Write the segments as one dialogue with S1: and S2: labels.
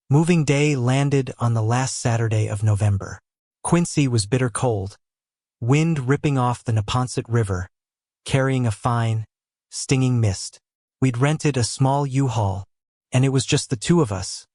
S1: Moving day landed on the last Saturday of November. Quincy was bitter cold, wind ripping off the Neponset River, carrying a fine, stinging mist. We'd rented a small U-Haul, and it was just the two of us,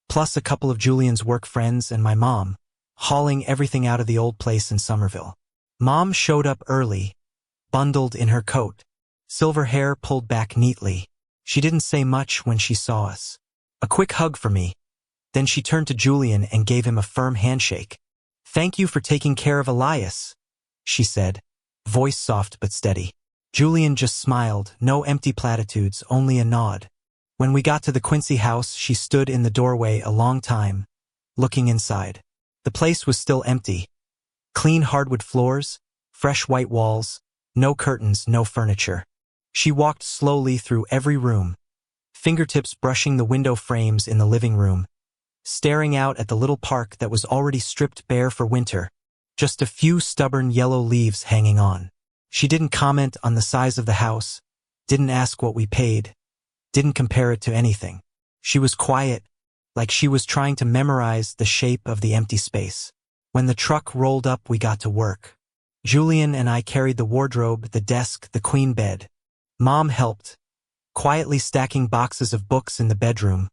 S1: plus a couple of Julian's work friends and my mom, hauling everything out of the old place in Somerville. Mom showed up early, bundled in her coat, silver hair pulled back neatly. She didn't say much when she saw us. A quick hug for me. Then she turned to Julian and gave him a firm handshake. "Thank you for taking care of Elias," she said, voice soft but steady. Julian just smiled, no empty platitudes, only a nod. When we got to the Quincy house, she stood in the doorway a long time, looking inside. The place was still empty. Clean hardwood floors, fresh white walls, no curtains, no furniture. She walked slowly through every room, fingertips brushing the window frames in the living room, staring out at the little park that was already stripped bare for winter, just a few stubborn yellow leaves hanging on. She didn't comment on the size of the house, didn't ask what we paid, didn't compare it to anything. She was quiet, like she was trying to memorize the shape of the empty space. When the truck rolled up, we got to work. Julian and I carried the wardrobe, the desk, the queen bed. Mom helped, quietly stacking boxes of books in the bedroom,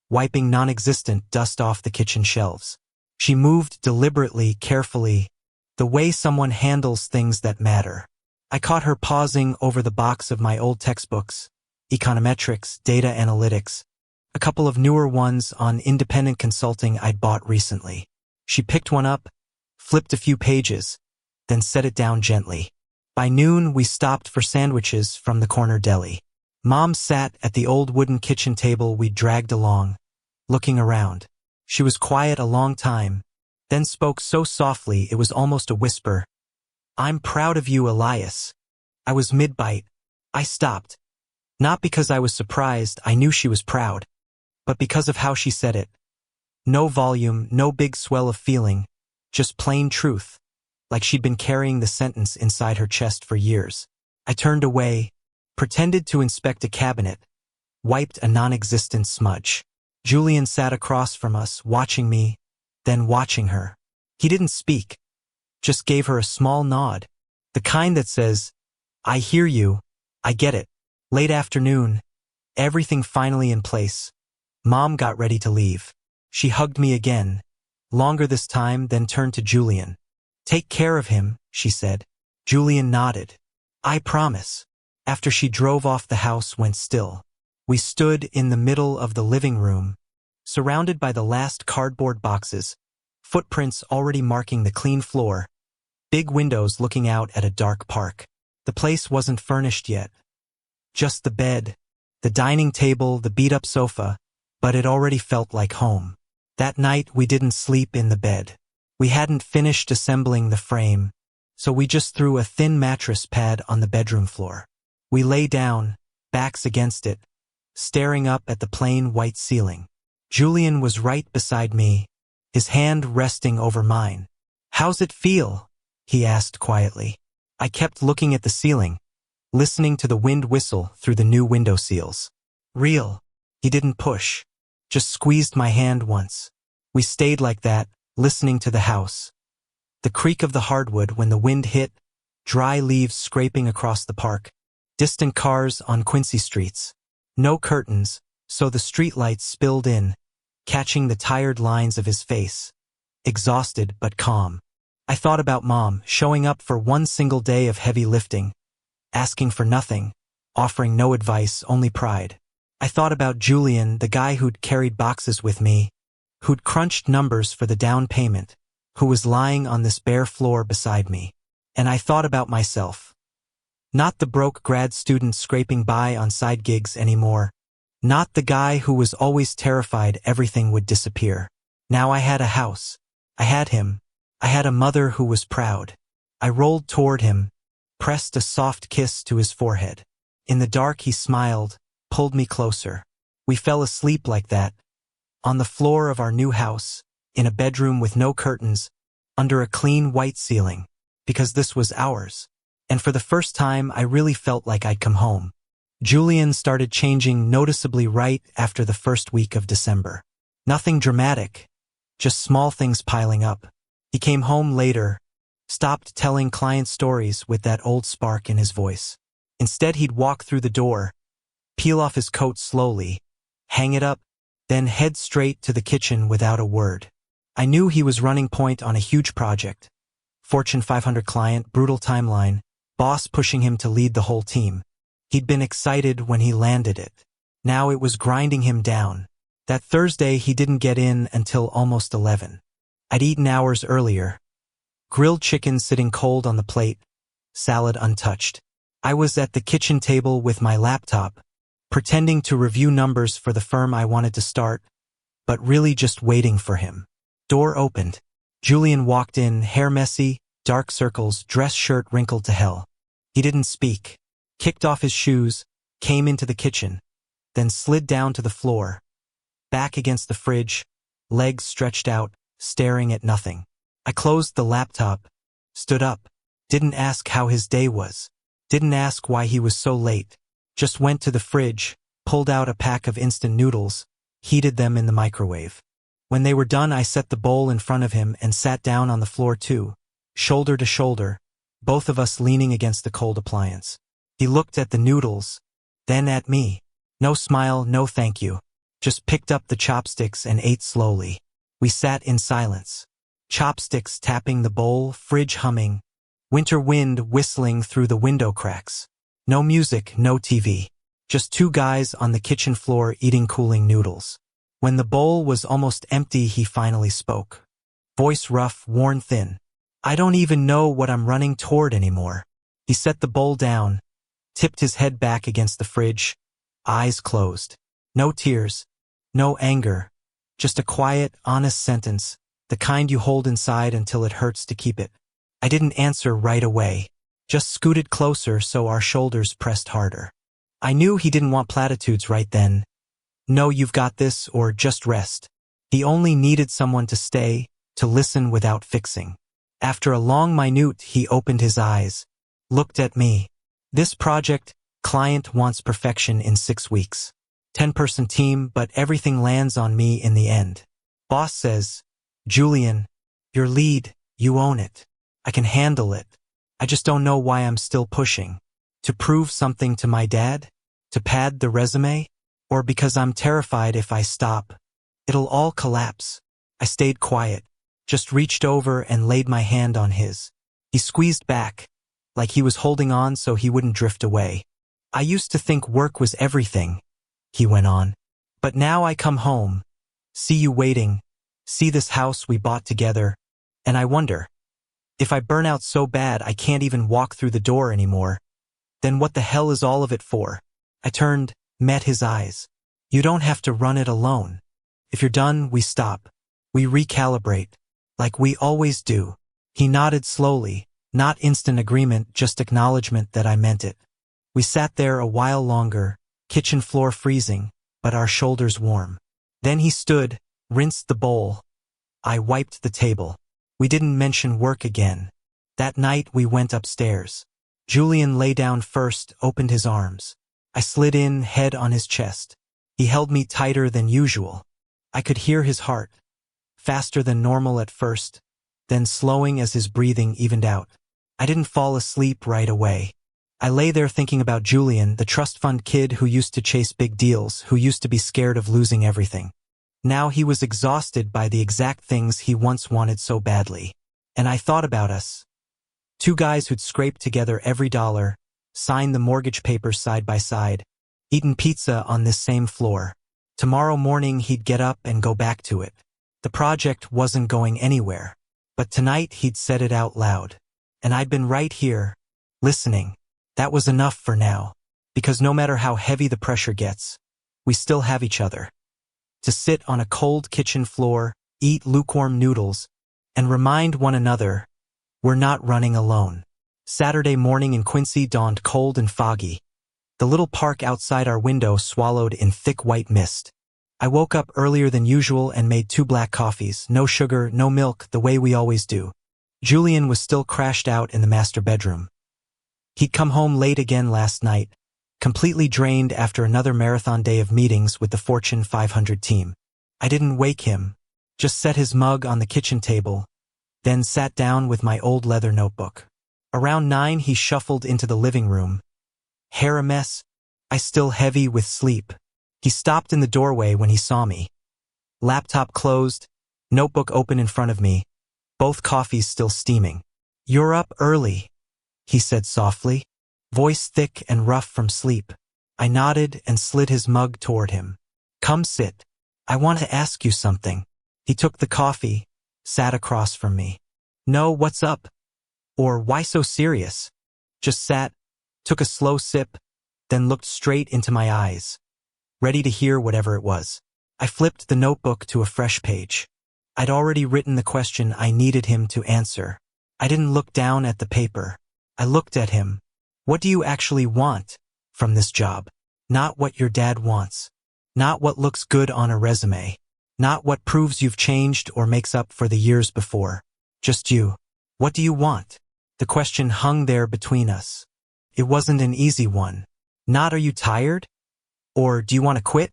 S1: wiping non-existent dust off the kitchen shelves. She moved deliberately, carefully, the way someone handles things that matter. I caught her pausing over the box of my old textbooks, econometrics, data analytics, a couple of newer ones on independent consulting I'd bought recently. She picked one up, flipped a few pages, then set it down gently. By noon, we stopped for sandwiches from the corner deli. Mom sat at the old wooden kitchen table we dragged along, looking around. She was quiet a long time, then spoke so softly it was almost a whisper. "I'm proud of you, Elias." I was mid-bite. I stopped. Not because I was surprised, I knew she was proud, but because of how she said it. No volume, no big swell of feeling, just plain truth, like she'd been carrying the sentence inside her chest for years. I turned away, pretended to inspect a cabinet, wiped a non-existent smudge. Julian sat across from us, watching me, then watching her. He didn't speak, just gave her a small nod, the kind that says, "I hear you, I get it." Late afternoon, everything finally in place. Mom got ready to leave. She hugged me again, longer this time, then turned to Julian. "Take care of him," she said. Julian nodded. "I promise." After she drove off, the house went still. We stood in the middle of the living room, surrounded by the last cardboard boxes, footprints already marking the clean floor, big windows looking out at a dark park. The place wasn't furnished yet. Just the bed, the dining table, the beat-up sofa, but it already felt like home. That night, we didn't sleep in the bed. We hadn't finished assembling the frame, so we just threw a thin mattress pad on the bedroom floor. We lay down, backs against it, staring up at the plain white ceiling. Julian was right beside me, his hand resting over mine. "How's it feel?" he asked quietly. I kept looking at the ceiling, listening to the wind whistle through the new window seals. "Real." He didn't push, just squeezed my hand once. We stayed like that, listening to the house. The creak of the hardwood when the wind hit, dry leaves scraping across the park, distant cars on Quincy streets. No curtains, so the streetlights spilled in, catching the tired lines of his face. Exhausted but calm. I thought about Mom, showing up for one single day of heavy lifting, asking for nothing, offering no advice, only pride. I thought about Julian, the guy who'd carried boxes with me, who'd crunched numbers for the down payment, who was lying on this bare floor beside me. And I thought about myself. Not the broke grad student scraping by on side gigs anymore. Not the guy who was always terrified everything would disappear. Now I had a house. I had him. I had a mother who was proud. I rolled toward him, pressed a soft kiss to his forehead. In the dark he smiled, pulled me closer. We fell asleep like that, on the floor of our new house, in a bedroom with no curtains, under a clean white ceiling, because this was ours. And for the first time, I really felt like I'd come home. Julian started changing noticeably right after the first week of December. Nothing dramatic, just small things piling up. He came home later, stopped telling client stories with that old spark in his voice. Instead, he'd walk through the door, peel off his coat slowly, hang it up, then head straight to the kitchen without a word. I knew he was running point on a huge project. Fortune 500 client, brutal timeline, boss pushing him to lead the whole team. He'd been excited when he landed it. Now it was grinding him down. That Thursday he didn't get in until almost 11. I'd eaten hours earlier. Grilled chicken sitting cold on the plate, salad untouched. I was at the kitchen table with my laptop, pretending to review numbers for the firm I wanted to start, but really just waiting for him. Door opened. Julian walked in, hair messy, dark circles, dress shirt wrinkled to hell. He didn't speak, kicked off his shoes, came into the kitchen, then slid down to the floor, back against the fridge, legs stretched out, staring at nothing. I closed the laptop, stood up, didn't ask how his day was, didn't ask why he was so late, just went to the fridge, pulled out a pack of instant noodles, heated them in the microwave. When they were done, I set the bowl in front of him and sat down on the floor too, shoulder to shoulder, both of us leaning against the cold appliance. He looked at the noodles, then at me. No smile, no thank you. Just picked up the chopsticks and ate slowly. We sat in silence. Chopsticks tapping the bowl, fridge humming, winter wind whistling through the window cracks. No music, no TV. Just two guys on the kitchen floor eating cooling noodles. When the bowl was almost empty, he finally spoke. Voice rough, worn thin. I don't even know what I'm running toward anymore. He set the bowl down, tipped his head back against the fridge, eyes closed. No tears, no anger, just a quiet, honest sentence, the kind you hold inside until it hurts to keep it. I didn't answer right away, just scooted closer so our shoulders pressed harder. I knew he didn't want platitudes right then. No, you've got this, or just rest. He only needed someone to stay, to listen without fixing. After a long minute, he opened his eyes, looked at me. This project, client wants perfection in 6 weeks. 10-person team, but everything lands on me in the end. Boss says, Julian, your lead, you own it. I can handle it. I just don't know why I'm still pushing. To prove something to my dad? To pad the resume? Or because I'm terrified if I stop, it'll all collapse. I stayed quiet, just reached over and laid my hand on his. He squeezed back, like he was holding on so he wouldn't drift away. I used to think work was everything, he went on. But now I come home, see you waiting, see this house we bought together, and I wonder, if I burn out so bad I can't even walk through the door anymore, then what the hell is all of it for? I turned, met his eyes. You don't have to run it alone. If you're done, we stop. We recalibrate, like we always do. He nodded slowly, not instant agreement, just acknowledgement that I meant it. We sat there a while longer, kitchen floor freezing, but our shoulders warm. Then he stood, rinsed the bowl. I wiped the table. We didn't mention work again. That night we went upstairs. Julian lay down first, opened his arms. I slid in, head on his chest. He held me tighter than usual. I could hear his heart, faster than normal at first, then slowing as his breathing evened out. I didn't fall asleep right away. I lay there thinking about Julian, the trust fund kid who used to chase big deals, who used to be scared of losing everything. Now he was exhausted by the exact things he once wanted so badly. And I thought about us. Two guys who'd scraped together every dollar, signed the mortgage papers side by side, eaten pizza on this same floor. Tomorrow morning he'd get up and go back to it. The project wasn't going anywhere. But tonight he'd said it out loud. And I'd been right here, listening. That was enough for now. Because no matter how heavy the pressure gets, we still have each other. To sit on a cold kitchen floor, eat lukewarm noodles, and remind one another, we're not running alone. Saturday morning in Quincy dawned cold and foggy. The little park outside our window swallowed in thick white mist. I woke up earlier than usual and made 2 black coffees, no sugar, no milk, the way we always do. Julian was still crashed out in the master bedroom. He'd come home late again last night, completely drained after another marathon day of meetings with the Fortune 500 team. I didn't wake him, just set his mug on the kitchen table, then sat down with my old leather notebook. Around 9 he shuffled into the living room. Hair a mess, I still heavy with sleep. He stopped in the doorway when he saw me. Laptop closed, notebook open in front of me, both coffees still steaming. "You're up early," he said softly, voice thick and rough from sleep. I nodded and slid his mug toward him. "Come sit. I want to ask you something." He took the coffee, sat across from me. "No, what's up? Or why so serious?" Just sat, took a slow sip, then looked straight into my eyes, ready to hear whatever it was. I flipped the notebook to a fresh page. I'd already written the question I needed him to answer. I didn't look down at the paper. I looked at him. "What do you actually want from this job? Not what your dad wants. Not what looks good on a resume. Not what proves you've changed or makes up for the years before. Just you. What do you want?" The question hung there between us. It wasn't an easy one. Not "Are you tired?" or "Do you want to quit?"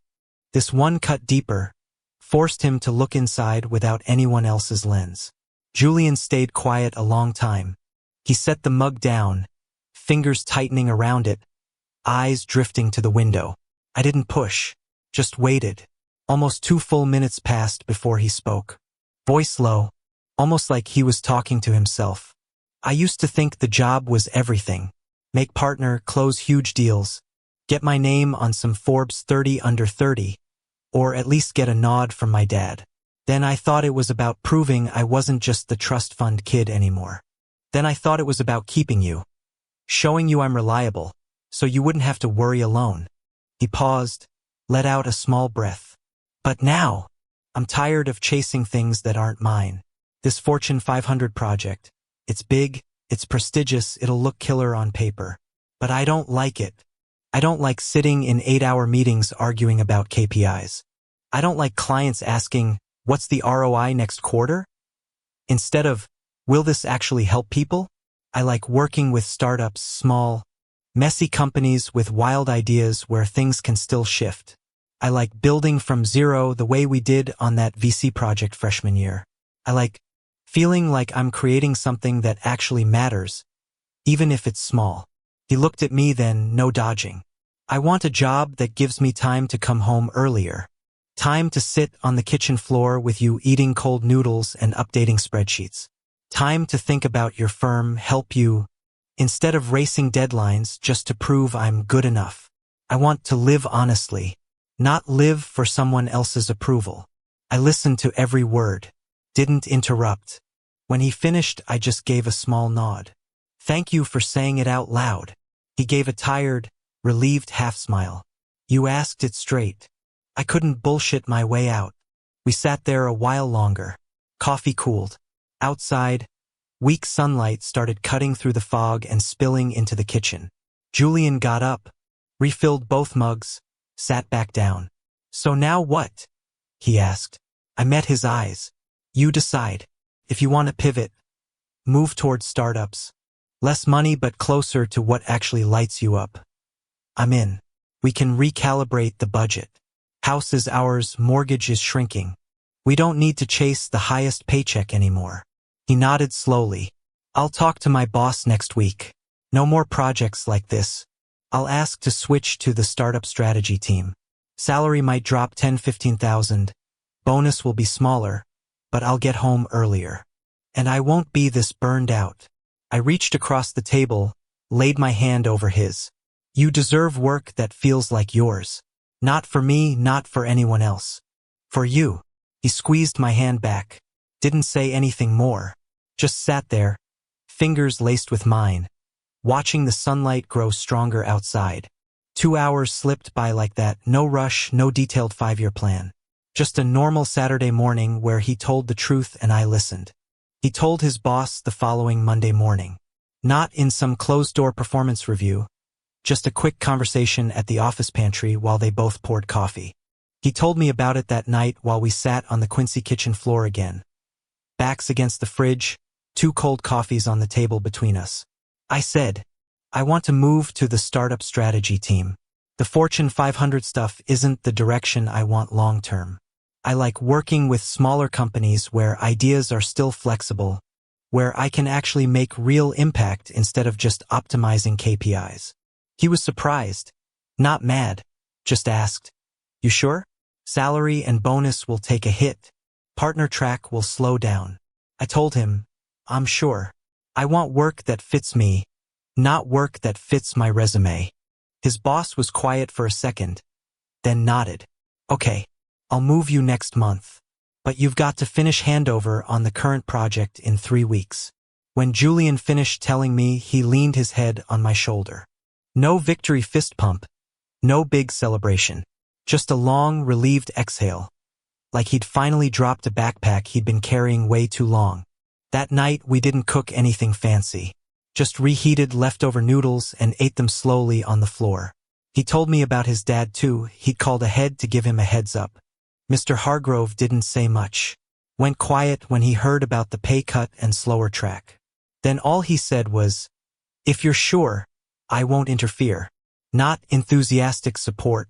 S1: This one cut deeper, forced him to look inside without anyone else's lens. Julian stayed quiet a long time. He set the mug down, fingers tightening around it, eyes drifting to the window. I didn't push, just waited. Almost 2 full minutes passed before he spoke. Voice low, almost like he was talking to himself. "I used to think the job was everything. Make partner, close huge deals, get my name on some Forbes 30 under 30, or at least get a nod from my dad. Then I thought it was about proving I wasn't just the trust fund kid anymore. Then I thought it was about keeping you, showing you I'm reliable, so you wouldn't have to worry alone." He paused, let out a small breath. "But now, I'm tired of chasing things that aren't mine. This Fortune 500 project, it's big, it's prestigious, it'll look killer on paper. But I don't like it. I don't like sitting in 8-hour meetings arguing about KPIs. I don't like clients asking, 'What's the ROI next quarter?' Instead of, 'Will this actually help people?' I like working with startups, small, messy companies with wild ideas where things can still shift. I like building from zero the way we did on that VC project freshman year. I like feeling like I'm creating something that actually matters, even if it's small." He looked at me then, no dodging. "I want a job that gives me time to come home earlier. Time to sit on the kitchen floor with you eating cold noodles and updating spreadsheets. Time to think about your firm, help you, instead of racing deadlines just to prove I'm good enough. I want to live honestly, not live for someone else's approval." I listened to every word, didn't interrupt. When he finished, I just gave a small nod. "Thank you for saying it out loud." He gave a tired, relieved half-smile. "You asked it straight. I couldn't bullshit my way out." We sat there a while longer. Coffee cooled. Outside, weak sunlight started cutting through the fog and spilling into the kitchen. Julian got up, refilled both mugs, sat back down. "So now what?" he asked. I met his eyes. "You decide. If you want to pivot, move towards startups. Less money but closer to what actually lights you up. I'm in. We can recalibrate the budget. House is ours, mortgage is shrinking. We don't need to chase the highest paycheck anymore." He nodded slowly. "I'll talk to my boss next week. No more projects like this. I'll ask to switch to the startup strategy team. Salary might drop 10-15,000. Bonus will be smaller, but I'll get home earlier. And I won't be this burned out." I reached across the table, laid my hand over his. "You deserve work that feels like yours. Not for me, not for anyone else. For you." He squeezed my hand back, didn't say anything more, just sat there, fingers laced with mine, watching the sunlight grow stronger outside. 2 hours slipped by like that, no rush, no detailed 5-year plan. Just a normal Saturday morning where he told the truth and I listened. He told his boss the following Monday morning. Not in some closed-door performance review, just a quick conversation at the office pantry while they both poured coffee. He told me about it that night while we sat on the Quincy kitchen floor again. Backs against the fridge, 2 cold coffees on the table between us. I said, "I want to move to the startup strategy team. The Fortune 500 stuff isn't the direction I want long-term. I like working with smaller companies where ideas are still flexible, where I can actually make real impact instead of just optimizing KPIs. He was surprised, not mad, just asked, "You sure? Salary and bonus will take a hit. Partner track will slow down." I told him, "I'm sure. I want work that fits me, not work that fits my resume." His boss was quiet for a second, then nodded. "Okay, I'll move you next month. But you've got to finish handover on the current project in 3 weeks." When Julian finished telling me, he leaned his head on my shoulder. No victory fist pump, no big celebration. Just a long, relieved exhale, like he'd finally dropped a backpack he'd been carrying way too long. That night, we didn't cook anything fancy. Just reheated leftover noodles and ate them slowly on the floor. He told me about his dad too. He'd called ahead to give him a heads up. Mr. Hargrove didn't say much. Went quiet when he heard about the pay cut and slower track. Then all he said was, "If you're sure, I won't interfere." Not enthusiastic support,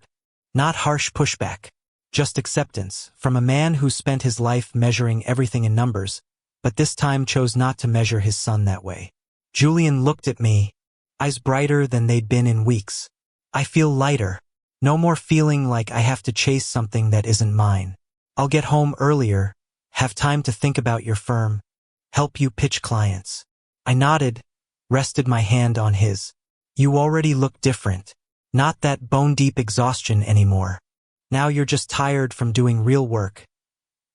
S1: not harsh pushback, just acceptance from a man who spent his life measuring everything in numbers, but this time chose not to measure his son that way. Julian looked at me, eyes brighter than they'd been in weeks. "I feel lighter. No more feeling like I have to chase something that isn't mine. I'll get home earlier, have time to think about your firm, help you pitch clients." I nodded, rested my hand on his. "You already look different. Not that bone-deep exhaustion anymore. Now you're just tired from doing real work,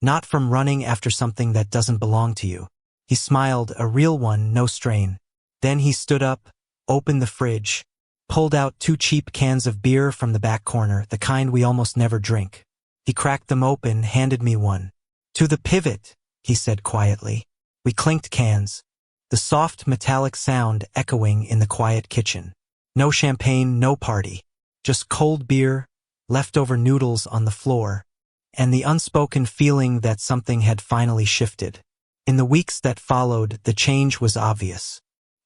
S1: not from running after something that doesn't belong to you." He smiled, a real one, no strain. Then he stood up, opened the fridge, pulled out 2 cheap cans of beer from the back corner, the kind we almost never drink. He cracked them open, handed me one. "To the pivot," he said quietly. We clinked cans, the soft metallic sound echoing in the quiet kitchen. No champagne, no party. Just cold beer, leftover noodles on the floor, and the unspoken feeling that something had finally shifted. In the weeks that followed, the change was obvious.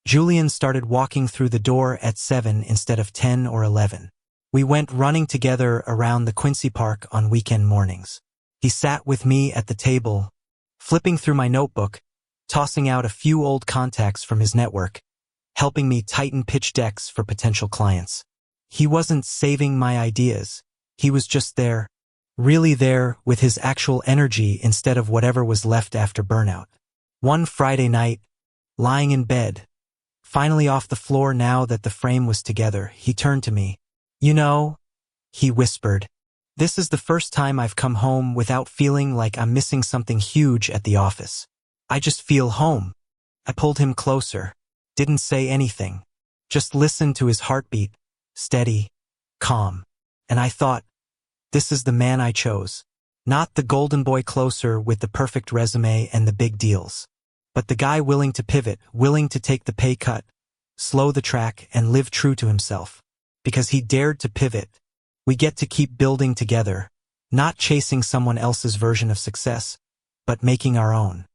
S1: Julian started walking through the door at 7 instead of 10 or 11. We went running together around the Quincy Park on weekend mornings. He sat with me at the table, flipping through my notebook, tossing out a few old contacts from his network, helping me tighten pitch decks for potential clients. He wasn't saving my ideas. He was just there, really there, with his actual energy instead of whatever was left after burnout. One Friday night, lying in bed, finally off the floor now that the frame was together, he turned to me. "You know," he whispered, "this is the first time I've come home without feeling like I'm missing something huge at the office. I just feel home." I pulled him closer, didn't say anything, just listened to his heartbeat, steady, calm. And I thought, this is the man I chose. Not the golden boy closer with the perfect resume and the big deals, but the guy willing to pivot, willing to take the pay cut, slow the track, and live true to himself. Because he dared to pivot, we get to keep building together, not chasing someone else's version of success, but making our own.